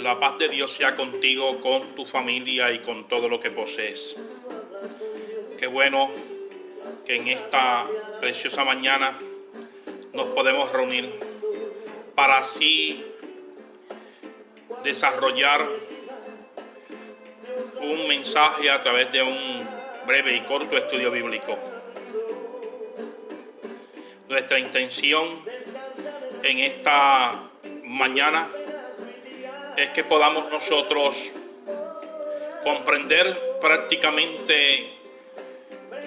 La paz de Dios sea contigo, con tu familia y con todo lo que posees. Qué bueno que en esta preciosa mañana nos podemos reunir para así desarrollar un mensaje a través de un breve y corto estudio bíblico. Nuestra intención en esta mañana es que podamos nosotros comprender prácticamente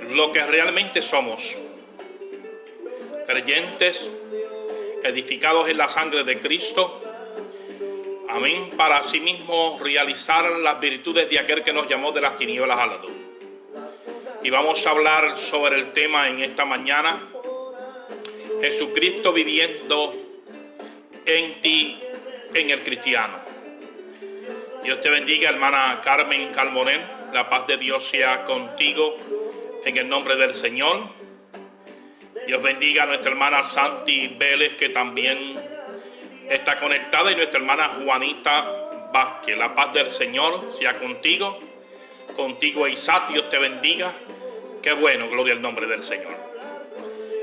lo que realmente somos: creyentes edificados en la sangre de Cristo, amén, para asimismo realizar las virtudes de aquel que nos llamó de las tinieblas a la luz. Y vamos a hablar sobre el tema en esta mañana: Jesucristo viviendo en ti, en el cristiano. Dios te bendiga, hermana Carmen Calmonel. La paz de Dios sea contigo en el nombre del Señor. Dios bendiga a nuestra hermana Santi Vélez, que también está conectada, y nuestra hermana Juanita Vázquez. La paz del Señor sea contigo, Isaac. Dios te bendiga. Qué bueno, gloria al nombre del Señor.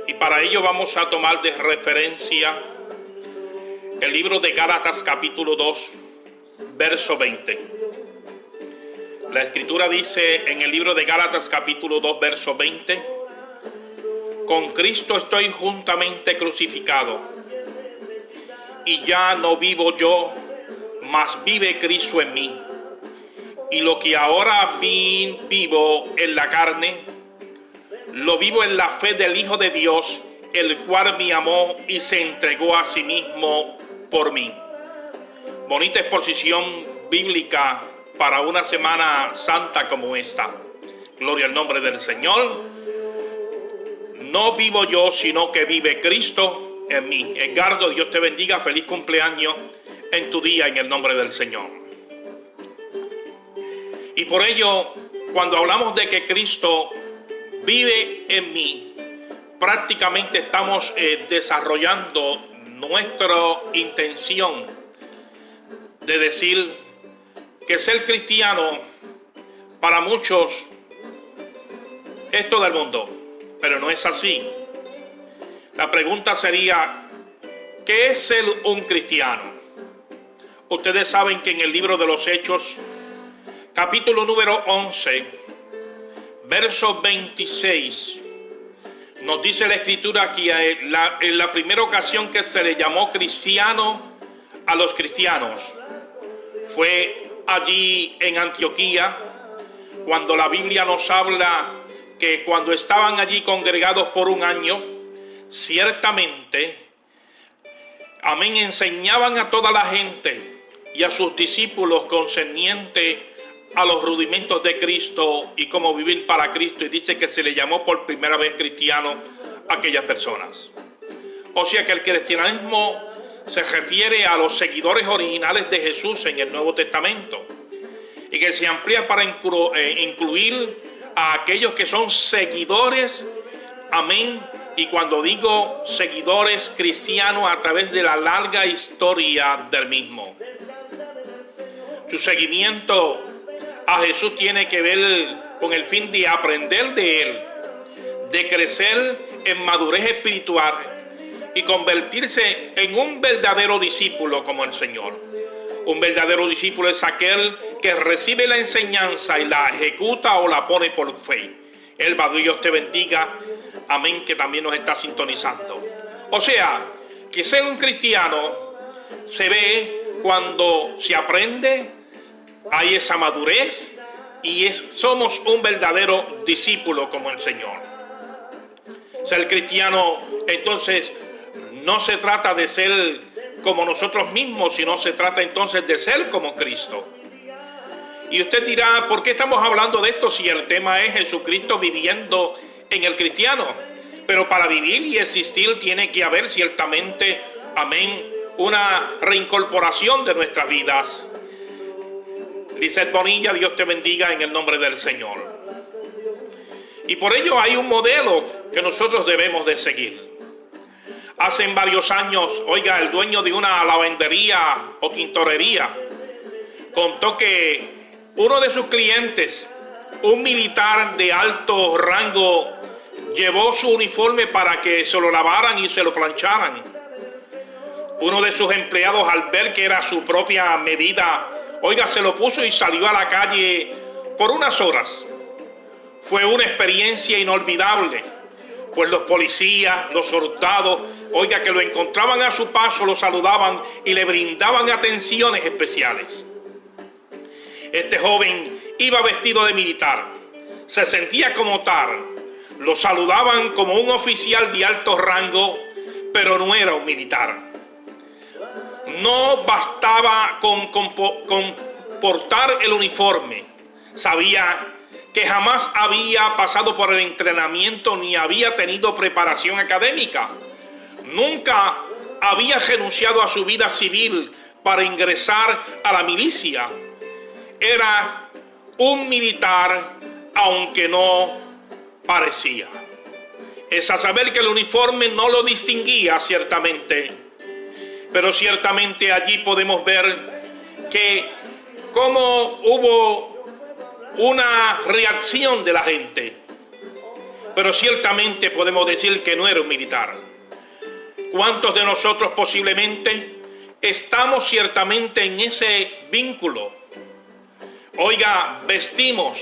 Y para ello vamos a tomar de referencia el libro de Gálatas capítulo 2, verso 20. La escritura dice en el libro de Gálatas capítulo 2, verso 20: con Cristo estoy juntamente crucificado, y ya no vivo yo, mas vive Cristo en mí. Y lo que ahora vivo en la carne, lo vivo en la fe del Hijo de Dios, el cual me amó y se entregó a sí mismo por mí. Bonita exposición bíblica para una semana santa como esta. Gloria al nombre del Señor. No vivo yo, sino que vive Cristo en mí. Edgardo, Dios te bendiga. Feliz cumpleaños en tu día en el nombre del Señor. Y por ello, cuando hablamos de que Cristo vive en mí, prácticamente estamos desarrollando nuestra intención de decir que ser cristiano para muchos es todo el mundo, pero no es así. La pregunta sería: ¿qué es ser un cristiano? Ustedes saben que en el libro de los Hechos, capítulo número 11, verso 26, nos dice la escritura que en la primera ocasión que se le llamó cristiano a los cristianos fue allí en Antioquía, cuando la Biblia nos habla que cuando estaban allí congregados por un año, ciertamente, amén, enseñaban a toda la gente y a sus discípulos concerniente a los rudimentos de Cristo y cómo vivir para Cristo, y dice que se le llamó por primera vez cristiano a aquellas personas. O sea que el cristianismo se refiere a los seguidores originales de Jesús en el Nuevo Testamento, y que se amplía para incluir a aquellos que son seguidores, amén, y cuando digo seguidores cristianos, a través de la larga historia del mismo. Su seguimiento a Jesús tiene que ver con el fin de aprender de Él, de crecer en madurez espiritual y convertirse en un verdadero discípulo como el Señor. Un verdadero discípulo es aquel que recibe la enseñanza y la ejecuta o la pone por fe. Dios te bendiga, amén, que también nos está sintonizando. O sea, que ser un cristiano se ve cuando se aprende, hay esa madurez y somos un verdadero discípulo como el Señor. Ser cristiano, entonces, no se trata de ser como nosotros mismos, sino se trata entonces de ser como Cristo. Y usted dirá: ¿por qué estamos hablando de esto si el tema es Jesucristo viviendo en el cristiano? Pero para vivir y existir tiene que haber ciertamente, amén, una reincorporación de nuestras vidas. Lizeth Bonilla, Dios te bendiga en el nombre del Señor. Y por ello hay un modelo que nosotros debemos de seguir. Hace varios años, oiga, el dueño de una lavandería o tintorería contó que uno de sus clientes, un militar de alto rango, llevó su uniforme para que se lo lavaran y se lo plancharan. Uno de sus empleados, al ver que era su propia medida, se lo puso y salió a la calle por unas horas. Fue una experiencia inolvidable, pues los policías, los soldados, que lo encontraban a su paso, lo saludaban y le brindaban atenciones especiales. Este joven iba vestido de militar, se sentía como tal, lo saludaban como un oficial de alto rango, pero no era un militar. No bastaba con portar el uniforme, sabía que jamás había pasado por el entrenamiento ni había tenido preparación académica. Nunca había renunciado a su vida civil para ingresar a la milicia. Era un militar, aunque no parecía. Es a saber que el uniforme no lo distinguía ciertamente, pero ciertamente allí podemos ver que cómo hubo una reacción de la gente, pero ciertamente podemos decir que no era un militar. ¿Cuántos de nosotros posiblemente estamos ciertamente en ese vínculo? Vestimos,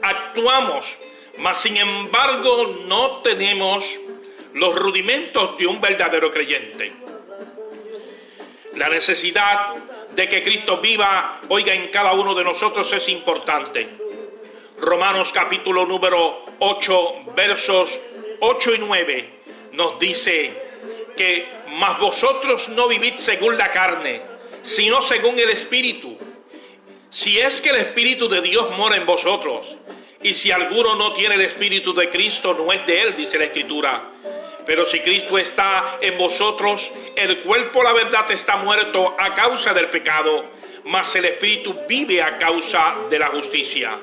actuamos, mas sin embargo no tenemos los rudimentos de un verdadero creyente. La necesidad de que Cristo viva, en cada uno de nosotros es importante. Romanos capítulo número 8, versos 8 y 9, nos dice que mas vosotros no vivid según la carne, sino según el Espíritu. Si es que el Espíritu de Dios mora en vosotros, y si alguno no tiene el Espíritu de Cristo, no es de él, dice la Escritura. Pero si Cristo está en vosotros, el cuerpo, la verdad, está muerto a causa del pecado, mas el Espíritu vive a causa de la justicia.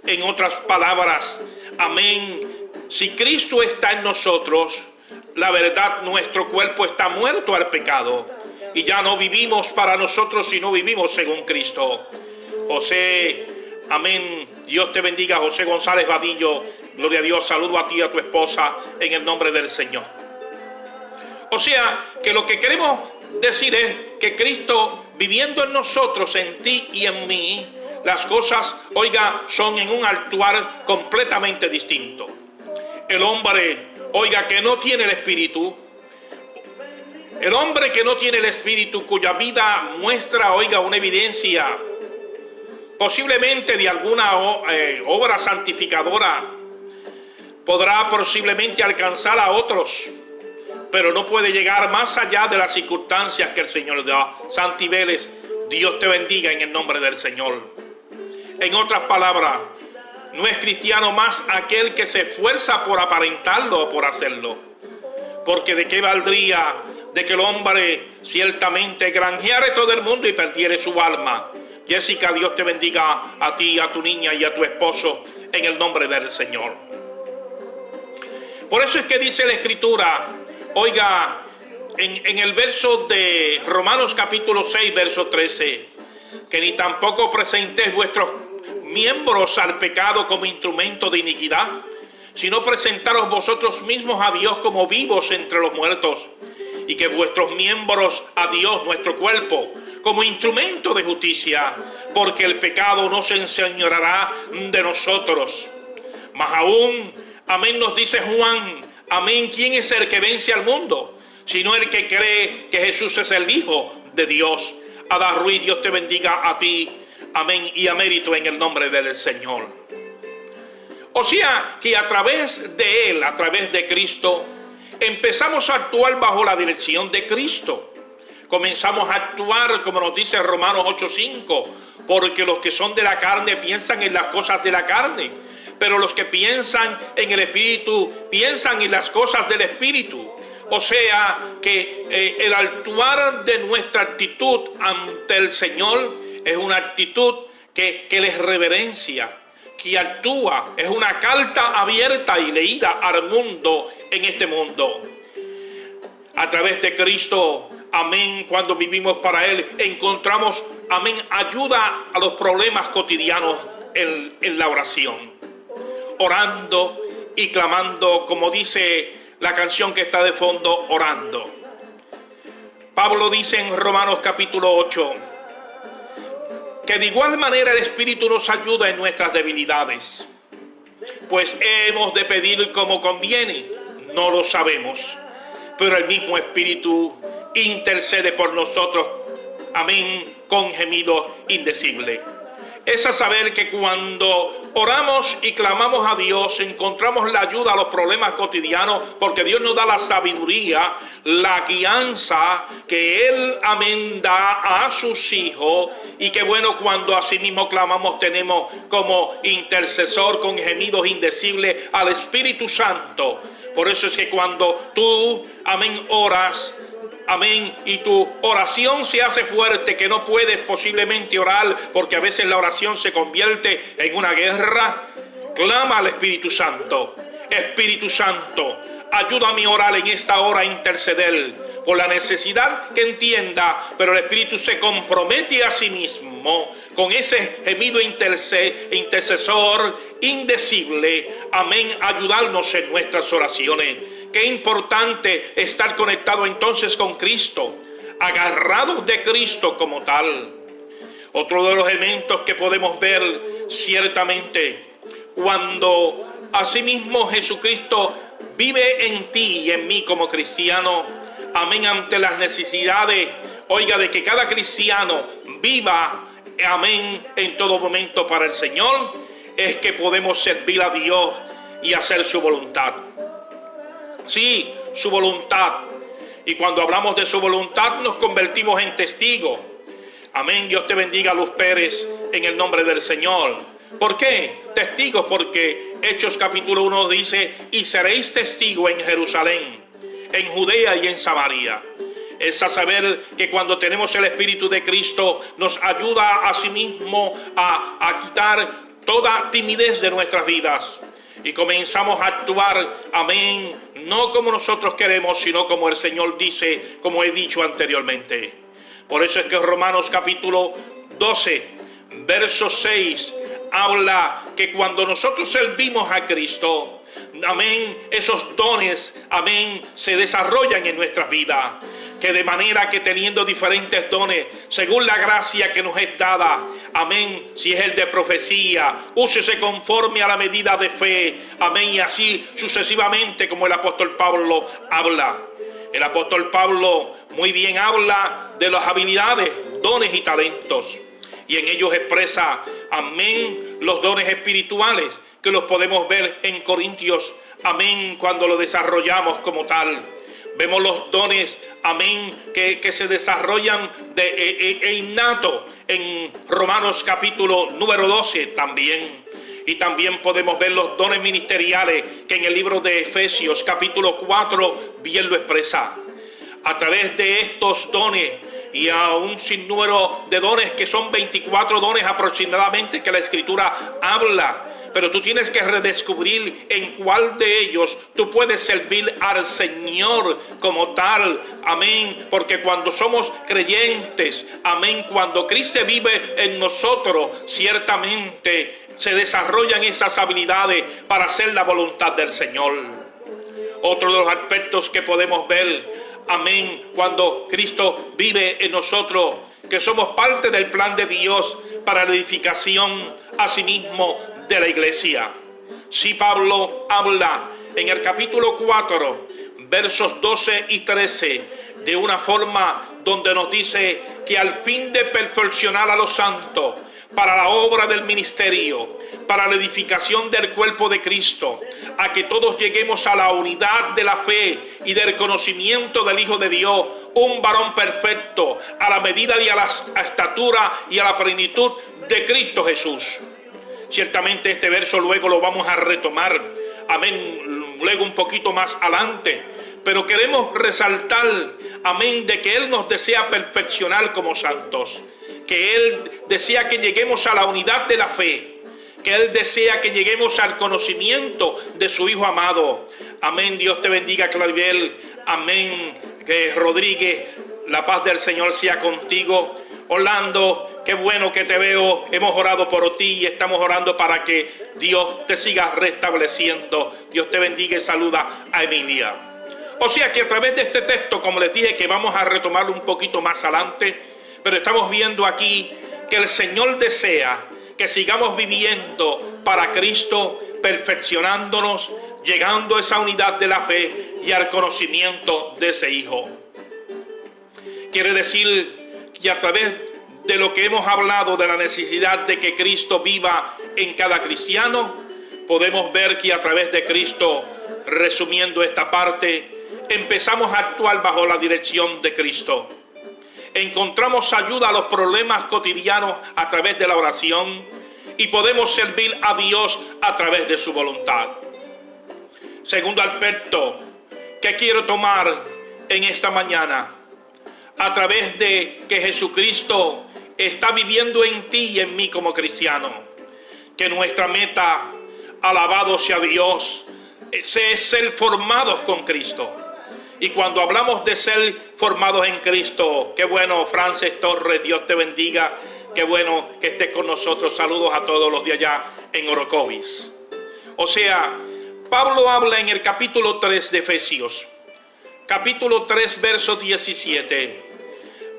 En otras palabras, amén, si Cristo está en nosotros, la verdad, nuestro cuerpo está muerto al pecado, y ya no vivimos para nosotros, sino vivimos según Cristo. José, amén, Dios te bendiga, José González Vadillo, gloria a Dios, saludo a ti y a tu esposa en el nombre del Señor. O sea, que lo que queremos decir es que Cristo viviendo en nosotros, en ti y en mí, las cosas, son en un actuar completamente distinto. El hombre, que no tiene el Espíritu, el hombre que no tiene el Espíritu, cuya vida muestra, una evidencia, posiblemente de alguna obra santificadora, podrá posiblemente alcanzar a otros, pero no puede llegar más allá de las circunstancias que el Señor da. Santi Vélez, Dios te bendiga en el nombre del Señor. En otras palabras, no es cristiano más aquel que se esfuerza por aparentarlo o por hacerlo. Porque de qué valdría de que el hombre ciertamente granjeare todo el mundo y perdiere su alma. Jessica, Dios te bendiga a ti, a tu niña y a tu esposo en el nombre del Señor. Por eso es que dice la Escritura, en el verso de Romanos capítulo 6, verso 13, que ni tampoco presentéis vuestros miembros al pecado como instrumento de iniquidad, sino presentaros vosotros mismos a Dios como vivos entre los muertos, y que vuestros miembros a Dios, nuestro cuerpo, como instrumento de justicia, porque el pecado no se enseñoreará de nosotros. Mas aún, amén, nos dice Juan, amén, ¿quién es el que vence al mundo? Sino el que cree que Jesús es el Hijo de Dios. Ada Ruiz, Dios te bendiga a ti, amén, y a mérito en el nombre del Señor. O sea, que a través de Él, a través de Cristo, empezamos a actuar bajo la dirección de Cristo. Comenzamos a actuar, como nos dice Romanos 8:5, porque los que son de la carne piensan en las cosas de la carne, pero los que piensan en el Espíritu, piensan en las cosas del Espíritu. O sea, que el actuar de nuestra actitud ante el Señor es una actitud que les reverencia, que actúa, es una carta abierta y leída al mundo en este mundo. A través de Cristo, amén, cuando vivimos para Él, encontramos, amén, ayuda a los problemas cotidianos en la oración. Orando y clamando, como dice la canción que está de fondo, orando. Pablo dice en Romanos capítulo 8, que de igual manera el Espíritu nos ayuda en nuestras debilidades. Pues hemos de pedir como conviene, no lo sabemos, pero el mismo Espíritu intercede por nosotros, amén, con gemidos indecibles. Es a saber que cuando oramos y clamamos a Dios, encontramos la ayuda a los problemas cotidianos, porque Dios nos da la sabiduría, la guianza que Él, amén, da a sus hijos. Y que bueno, cuando así mismo clamamos, tenemos como intercesor con gemidos indecibles al Espíritu Santo. Por eso es que cuando tú, amén, oras, amén, y tu oración se hace fuerte, que no puedes posiblemente orar, porque a veces la oración se convierte en una guerra, clama al Espíritu Santo. Espíritu Santo, ayúdame a orar en esta hora, a interceder por la necesidad que entienda, pero el Espíritu se compromete a sí mismo con ese gemido intercesor indecible, amén, ayudarnos en nuestras oraciones. Qué importante estar conectado entonces con Cristo, agarrados de Cristo como tal. Otro de los elementos que podemos ver ciertamente, cuando asimismo Jesucristo vive en ti y en mí como cristiano, amén, ante las necesidades, oiga, de que cada cristiano viva, amén, en todo momento para el Señor, es que podemos servir a Dios y hacer su voluntad. Sí, su voluntad. Y cuando hablamos de su voluntad, nos convertimos en testigos. Amén, Dios te bendiga, Luz Pérez, en el nombre del Señor. ¿Por qué? Testigos, porque Hechos capítulo 1 dice, y seréis testigos en Jerusalén, en Judea y en Samaria. Es a saber que cuando tenemos el Espíritu de Cristo, nos ayuda a sí mismo a quitar toda timidez de nuestras vidas. Y comenzamos a actuar, amén, no como nosotros queremos, sino como el Señor dice, como he dicho anteriormente. Por eso es que Romanos capítulo 12, verso 6, habla que cuando nosotros servimos a Cristo, amén, esos dones, amén, se desarrollan en nuestras vidas. Que de manera que teniendo diferentes dones, según la gracia que nos es dada, amén, si es el de profecía, úsese conforme a la medida de fe, amén, y así sucesivamente, como el apóstol Pablo habla. El apóstol Pablo muy bien habla de las habilidades, dones y talentos, y en ellos expresa, amén, los dones espirituales, que los podemos ver en Corintios, amén, cuando lo desarrollamos como tal. Vemos los dones, amén, que se desarrollan innato en Romanos capítulo número 12 también. Y también podemos ver los dones ministeriales que en el libro de Efesios capítulo 4 bien lo expresa. A través de estos dones y a un sinnúmero de dones, que son 24 dones aproximadamente que la Escritura habla. Pero tú tienes que redescubrir en cuál de ellos tú puedes servir al Señor como tal. Amén. Porque cuando somos creyentes, amén, cuando Cristo vive en nosotros, ciertamente se desarrollan esas habilidades para hacer la voluntad del Señor. Otro de los aspectos que podemos ver, amén, cuando Cristo vive en nosotros, que somos parte del plan de Dios para la edificación asimismo de la iglesia. Si Pablo habla en el capítulo 4, versos 12 y 13, de una forma donde nos dice que al fin de perfeccionar a los santos para la obra del ministerio, para la edificación del cuerpo de Cristo, a que todos lleguemos a la unidad de la fe y del conocimiento del Hijo de Dios, un varón perfecto, a la medida y a la estatura y a la plenitud de Cristo Jesús. Ciertamente este verso luego lo vamos a retomar, amén, luego un poquito más adelante, pero queremos resaltar, amén, de que Él nos desea perfeccionar como santos, que Él desea que lleguemos a la unidad de la fe, que Él desea que lleguemos al conocimiento de su Hijo amado. Amén. Dios te bendiga, Claribel. Amén. Que Rodríguez, La paz del Señor sea contigo. Orlando, qué bueno que te veo. Hemos orado por ti y estamos orando para que Dios te siga restableciendo. Dios te bendiga y saluda a Emilia. O sea que a través de este texto, como les dije, que vamos a retomarlo un poquito más adelante, pero estamos viendo aquí que el Señor desea que sigamos viviendo para Cristo, perfeccionándonos, llegando a esa unidad de la fe y al conocimiento de ese Hijo. Quiere decir que a través de lo que hemos hablado de la necesidad de que Cristo viva en cada cristiano, podemos ver que a través de Cristo, resumiendo esta parte, empezamos a actuar bajo la dirección de Cristo. Encontramos ayuda a los problemas cotidianos a través de la oración y podemos servir a Dios a través de su voluntad. Segundo aspecto que quiero tomar en esta mañana, a través de que Jesucristo está viviendo en ti y en mí como cristiano, que nuestra meta, alabado sea Dios, es ser formados con Cristo. Y cuando hablamos de ser formados en Cristo, qué bueno, Frances Torres, Dios te bendiga, qué bueno que estés con nosotros. Saludos a todos los de allá en Orocovis. O sea, Pablo habla en el capítulo 3 de Efesios, capítulo 3, verso 17,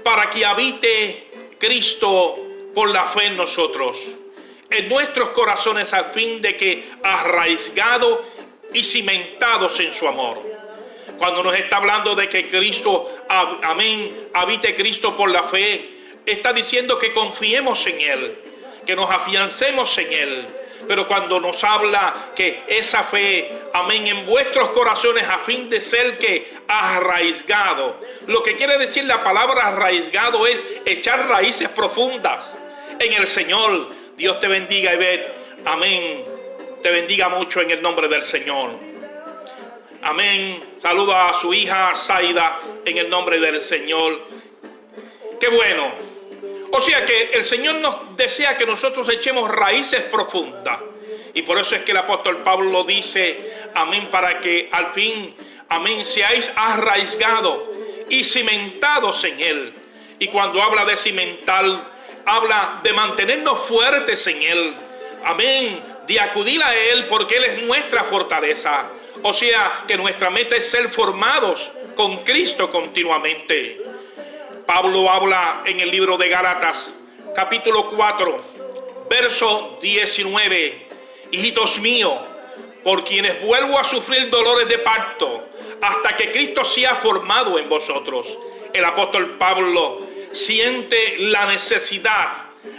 para que habite Cristo por la fe en nosotros, en nuestros corazones, al fin de que arraigados y cimentados en su amor. Cuando nos está hablando de que Cristo, amén, habite Cristo por la fe, está diciendo que confiemos en Él, que nos afiancemos en Él. Pero cuando nos habla que esa fe, amén, en vuestros corazones, a fin de ser que arraigado, lo que quiere decir la palabra arraigado es echar raíces profundas en el Señor. Dios te bendiga, Ivette, amén, te bendiga mucho en el nombre del Señor. Amén. Saludo a su hija Zaida en el nombre del Señor. Qué bueno. O sea que el Señor nos desea que nosotros echemos raíces profundas. Y por eso es que el apóstol Pablo dice, amén, para que al fin, amén, seáis arraigados y cimentados en Él. Y cuando habla de cimentar, habla de mantenernos fuertes en Él. Amén. De acudir a Él porque Él es nuestra fortaleza. O sea, que nuestra meta es ser formados con Cristo continuamente. Pablo habla en el libro de Gálatas, capítulo 4, verso 19. Hijitos míos, por quienes vuelvo a sufrir dolores de parto, hasta que Cristo sea formado en vosotros. El apóstol Pablo siente la necesidad,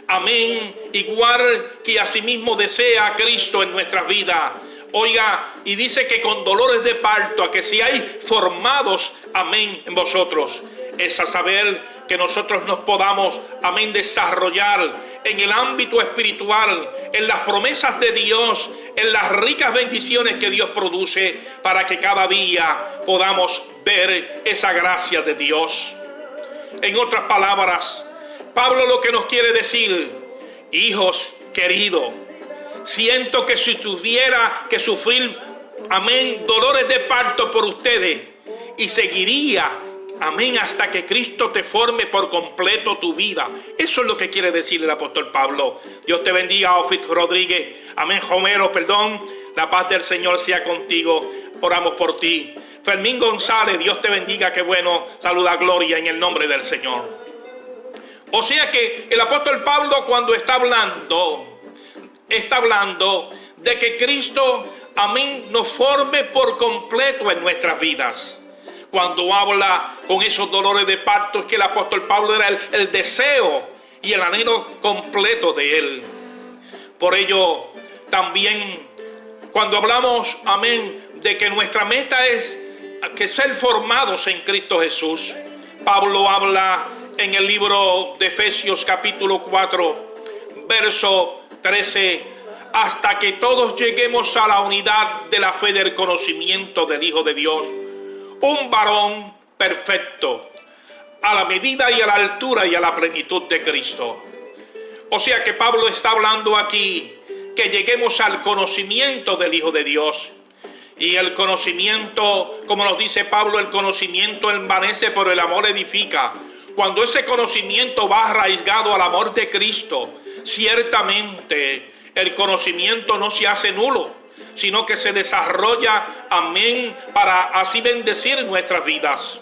amén, igual que asimismo desea a Cristo en nuestras vidas. Oiga, y dice que con dolores de parto, a que seáis formados, amén, en vosotros. Es a saber que nosotros nos podamos, amén, desarrollar en el ámbito espiritual, en las promesas de Dios, en las ricas bendiciones que Dios produce, para que cada día podamos ver esa gracia de Dios. En otras palabras, Pablo lo que nos quiere decir, hijos queridos, siento que si tuviera que sufrir, amén, dolores de parto por ustedes, y seguiría, amén, hasta que Cristo te forme por completo tu vida. Eso es lo que quiere decir el apóstol Pablo. Dios te bendiga, Ofit Rodríguez, amén, Homero, perdón, la paz del Señor sea contigo, oramos por ti. Fermín González, Dios te bendiga, qué bueno, saluda Gloria en el nombre del Señor. O sea que el apóstol Pablo, cuando está hablando de que Cristo, amén, nos forme por completo en nuestras vidas. Cuando habla con esos dolores de parto, es que el apóstol Pablo era el deseo y el anhelo completo de él. Por ello, también, cuando hablamos, amén, de que nuestra meta es que ser formados en Cristo Jesús, Pablo habla en el libro de Efesios capítulo 4, verso 13, hasta que todos lleguemos a la unidad de la fe del conocimiento del Hijo de Dios, un varón perfecto, a la medida y a la altura y a la plenitud de Cristo. O sea que Pablo está hablando aquí que lleguemos al conocimiento del Hijo de Dios. Y el conocimiento, como nos dice Pablo, el conocimiento envanece, pero el amor edifica. Cuando ese conocimiento va arraigado al amor de Cristo, ciertamente el conocimiento no se hace nulo, sino que se desarrolla, amén, para así bendecir nuestras vidas.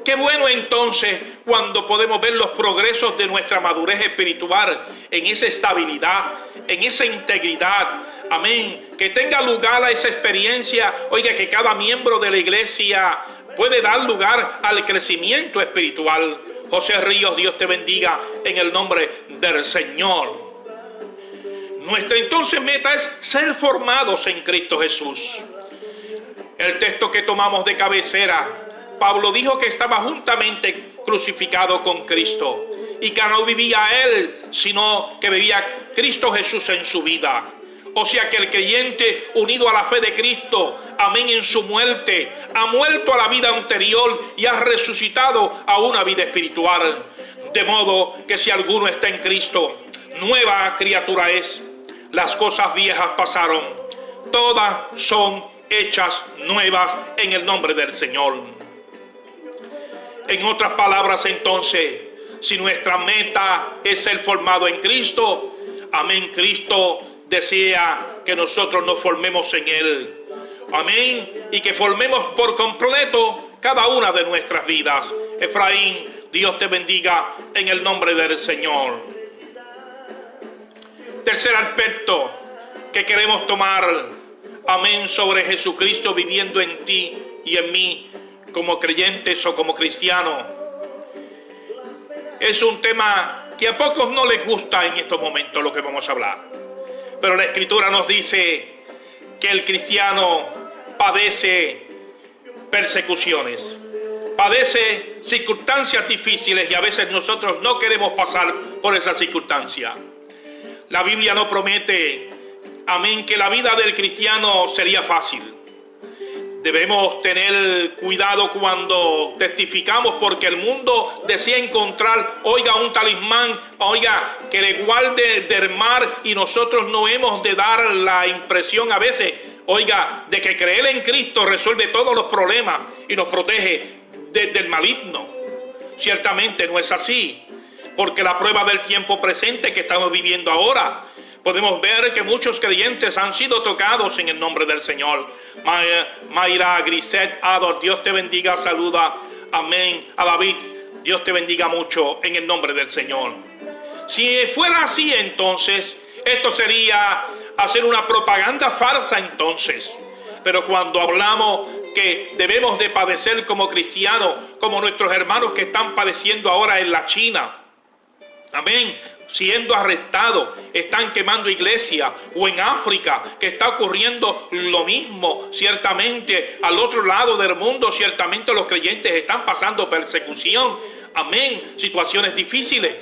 Qué bueno entonces cuando podemos ver los progresos de nuestra madurez espiritual en esa estabilidad, en esa integridad, amén, que tenga lugar a esa experiencia, oiga, que cada miembro de la iglesia puede dar lugar al crecimiento espiritual. José Ríos, Dios te bendiga en el nombre del Señor. Nuestra entonces meta es ser formados en Cristo Jesús. El texto que tomamos de cabecera, Pablo dijo que estaba juntamente crucificado con Cristo y que no vivía él, sino que vivía Cristo Jesús en su vida. O sea que el creyente unido a la fe de Cristo, amén, en su muerte, ha muerto a la vida anterior y ha resucitado a una vida espiritual. De modo que si alguno está en Cristo, nueva criatura es. Las cosas viejas pasaron, todas son hechas nuevas en el nombre del Señor. En otras palabras, entonces, si nuestra meta es ser formado en Cristo, amén, Cristo desea que nosotros nos formemos en Él, amén, y que formemos por completo cada una de nuestras vidas. Efraín, Dios te bendiga en el nombre del Señor. Tercer aspecto que queremos tomar, amén, sobre Jesucristo viviendo en ti y en mí como creyentes o como cristianos. Es un tema que a pocos no les gusta en estos momentos lo que vamos a hablar. Pero la Escritura nos dice que el cristiano padece persecuciones, padece circunstancias difíciles y a veces nosotros no queremos pasar por esas circunstancias. La Biblia no promete, amén, que la vida del cristiano sería fácil. Debemos tener cuidado cuando testificamos porque el mundo desea encontrar, oiga, un talismán, oiga, que le guarde del mar y nosotros no hemos de dar la impresión a veces, oiga, de que creer en Cristo resuelve todos los problemas y nos protege del maligno. Ciertamente no es así, porque la prueba del tiempo presente que estamos viviendo ahora, podemos ver que muchos creyentes han sido tocados en el nombre del Señor. Mayra, Grisette, Ador, Dios te bendiga, saluda, amén. A David, Dios te bendiga mucho en el nombre del Señor. Si fuera así, entonces, esto sería hacer una propaganda falsa entonces. Pero cuando hablamos que debemos de padecer como cristianos, como nuestros hermanos que están padeciendo ahora en la China, amén, siendo arrestados, están quemando iglesias, o en África, que está ocurriendo lo mismo, ciertamente al otro lado del mundo, ciertamente los creyentes están pasando persecución, amén, situaciones difíciles,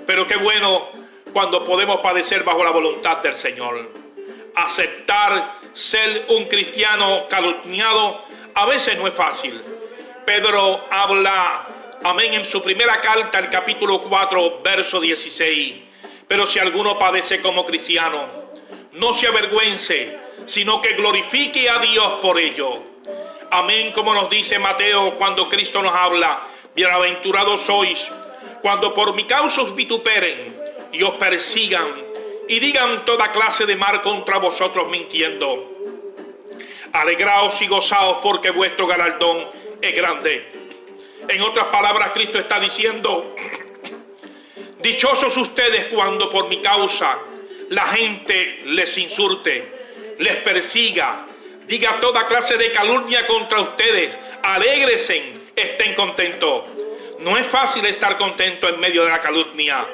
pero qué bueno cuando podemos padecer bajo la voluntad del Señor. Aceptar ser un cristiano calumniado a veces no es fácil. Pedro habla, amén, en su primera carta, el capítulo 4, verso 16. Pero si alguno padece como cristiano, no se avergüence, sino que glorifique a Dios por ello. Amén, como nos dice Mateo cuando Cristo nos habla, bienaventurados sois, cuando por mi causa os vituperen y os persigan, y digan toda clase de mal contra vosotros mintiendo. Alegraos y gozaos porque vuestro galardón es grande. En otras palabras, Cristo está diciendo, dichosos ustedes cuando por mi causa la gente les insulte, les persiga, diga toda clase de calumnia contra ustedes. Alégresen, estén contentos. No es fácil estar contento en medio de la calumnia,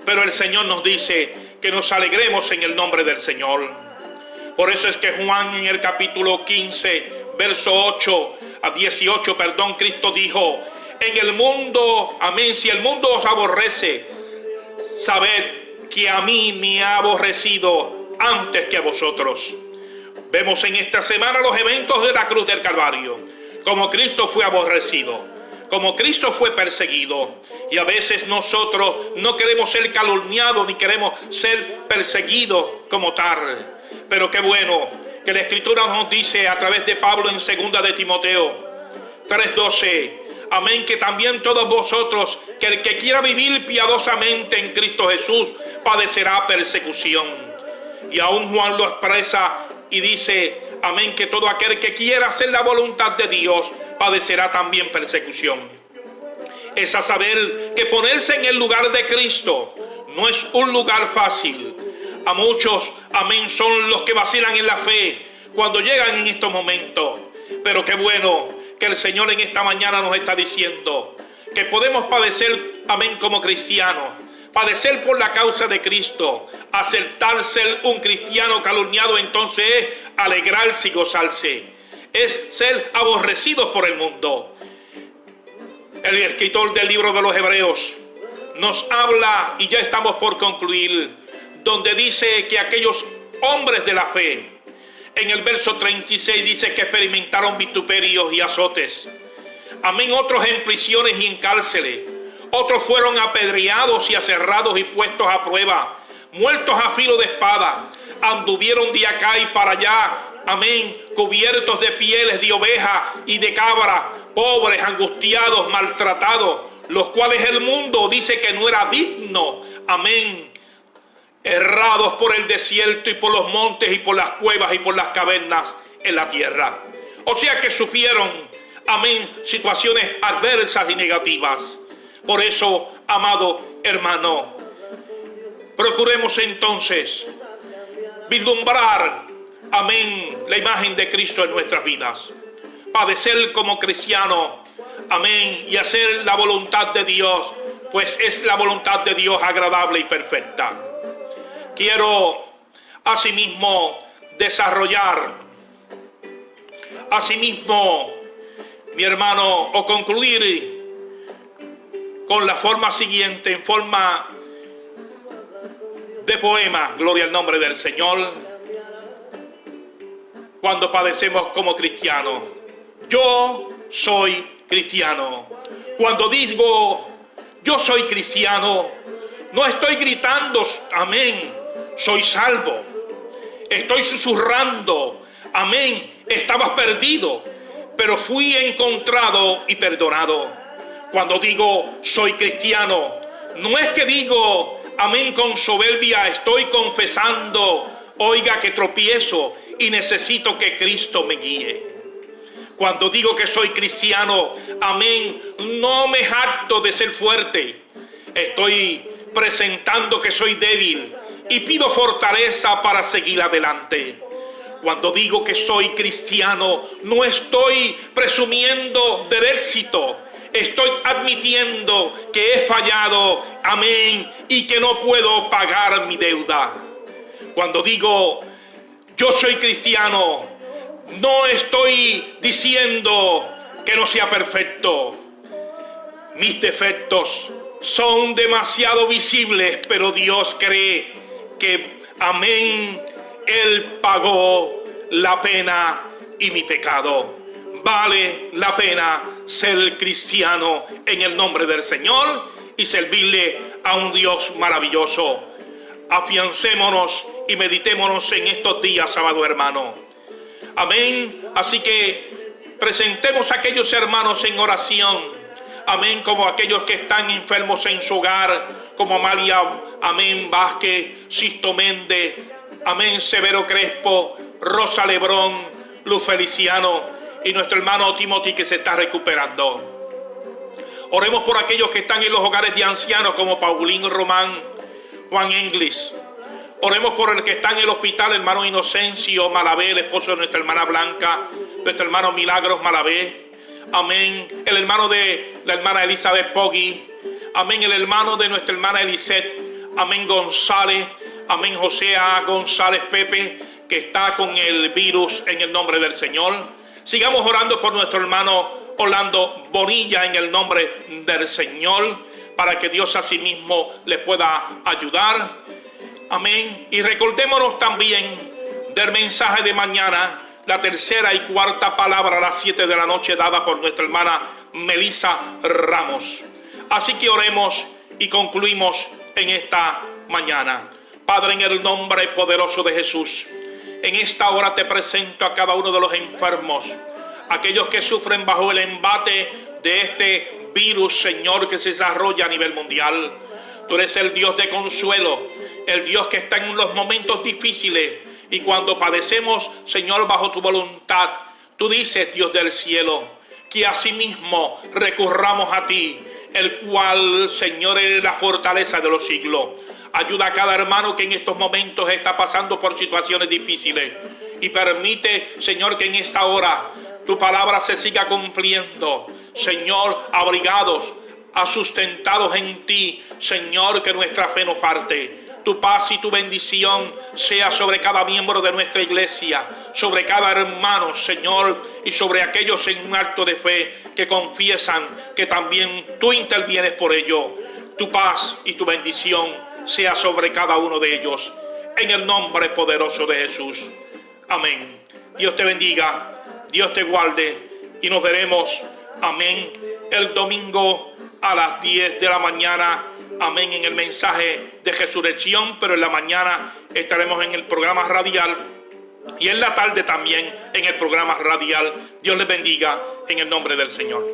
pero el Señor nos dice que nos alegremos en el nombre del Señor. Por eso es que Juan en el capítulo 15, verso 8 a 18, Cristo dijo, en el mundo, amén, si el mundo os aborrece, sabed que a mí me ha aborrecido antes que a vosotros. Vemos en esta semana los eventos de la cruz del Calvario, como Cristo fue aborrecido, como Cristo fue perseguido, y a veces nosotros no queremos ser calumniados ni queremos ser perseguidos como tal, pero qué bueno que la Escritura nos dice a través de Pablo en 2 de Timoteo 3:12, amén, que también todos vosotros, que el que quiera vivir piadosamente en Cristo Jesús, padecerá persecución. Y aún Juan lo expresa y dice, amén, que todo aquel que quiera hacer la voluntad de Dios, padecerá también persecución. Es a saber que ponerse en el lugar de Cristo no es un lugar fácil. A muchos, amén, son los que vacilan en la fe cuando llegan en estos momentos. Pero qué bueno que el Señor en esta mañana nos está diciendo que podemos padecer, amén, como cristianos. Padecer por la causa de Cristo. Aceptar ser un cristiano calumniado entonces es alegrarse y gozarse. Es ser aborrecidos por el mundo. El escritor del libro de los Hebreos nos habla, y ya estamos por concluir, donde dice que aquellos hombres de la fe, en el verso 36 dice que experimentaron vituperios y azotes. Amén, otros en prisiones y en cárceles. Otros fueron apedreados y aserrados y puestos a prueba, muertos a filo de espada. Anduvieron de acá y para allá, amén, cubiertos de pieles de oveja y de cabra, pobres, angustiados, maltratados, los cuales el mundo dice que no era digno, amén, errados por el desierto y por los montes y por las cuevas y por las cavernas en la tierra. O sea que sufrieron, amén, situaciones adversas y negativas. Por eso, amado hermano, procuremos entonces vislumbrar, amén, la imagen de Cristo en nuestras vidas. Padecer como cristiano, amén, y hacer la voluntad de Dios, pues es la voluntad de Dios agradable y perfecta. Quiero asimismo desarrollar, asimismo, mi hermano, o concluir con la forma siguiente, en forma de poema, gloria al nombre del Señor. Cuando padecemos como cristianos, yo soy cristiano. Cuando digo yo soy cristiano, no estoy gritando, amén, soy salvo. Estoy susurrando, amén, estabas perdido, pero fui encontrado y perdonado. Cuando digo soy cristiano, no es que digo, amén, con soberbia, estoy confesando, oiga, que tropiezo y necesito que Cristo me guíe. Cuando digo que soy cristiano, amén, no me jacto de ser fuerte. Estoy presentando que soy débil y pido fortaleza para seguir adelante. Cuando digo que soy cristiano, no estoy presumiendo del éxito. Estoy admitiendo que he fallado, amén, y que no puedo pagar mi deuda. Cuando digo yo soy cristiano, no estoy diciendo que no sea perfecto. Mis defectos son demasiado visibles, pero Dios cree que, amén, Él pagó la pena y mi pecado. Vale la pena ser cristiano en el nombre del Señor y servirle a un Dios maravilloso. Afiancémonos y meditémonos en estos días, amado hermano. Amén. Así que presentemos a aquellos hermanos en oración. Amén. Como aquellos que están enfermos en su hogar, como Amalia, amén, Vázquez, Sisto Méndez, amén, Severo Crespo, Rosa Lebrón, Luz Feliciano y nuestro hermano Timothy que se está recuperando. Oremos por aquellos que están en los hogares de ancianos como Paulín Román, Juan Inglis. Oremos por el que está en el hospital, hermano Inocencio Malavé, el esposo de nuestra hermana Blanca, nuestro hermano Milagros Malavé. Amén. El hermano de la hermana Elizabeth Poggi. Amén. El hermano de nuestra hermana Elisette. Amén. González. Amén. José A. González Pepe, que está con el virus en el nombre del Señor. Sigamos orando por nuestro hermano Orlando Bonilla en el nombre del Señor, para que Dios asimismo le pueda ayudar. Amén. Y recordémonos también del mensaje de mañana, la tercera y cuarta palabra a las 7 de la noche dada por nuestra hermana Melissa Ramos. Así que oremos y concluimos en esta mañana. Padre, en el nombre poderoso de Jesús, En esta hora te presento a cada uno de los enfermos, aquellos que sufren bajo el embate de este virus, Señor, que se desarrolla a nivel mundial. Tú eres el Dios de consuelo, el Dios que está en los momentos difíciles, y cuando padecemos, Señor, bajo tu voluntad, tú dices, Dios del cielo, que asimismo recurramos a ti, el cual, Señor, eres la fortaleza de los siglos. Ayuda a cada hermano que en estos momentos está pasando por situaciones difíciles, y permite, Señor, que en esta hora tu palabra se siga cumpliendo. Señor, abrigados, sustentados en ti, Señor, que nuestra fe no parte. Tu paz y tu bendición sea sobre cada miembro de nuestra iglesia, sobre cada hermano, Señor, y sobre aquellos en un acto de fe que confiesan que también tú intervienes por ello. Tu paz y tu bendición sea sobre cada uno de ellos, en el nombre poderoso de Jesús. Amén. Dios te bendiga, Dios te guarde, y nos veremos, amén, el domingo a las 10 de la mañana, amén, en el mensaje de resurrección, pero en la mañana estaremos en el programa radial, y en la tarde también en el programa radial. Dios les bendiga en el nombre del Señor.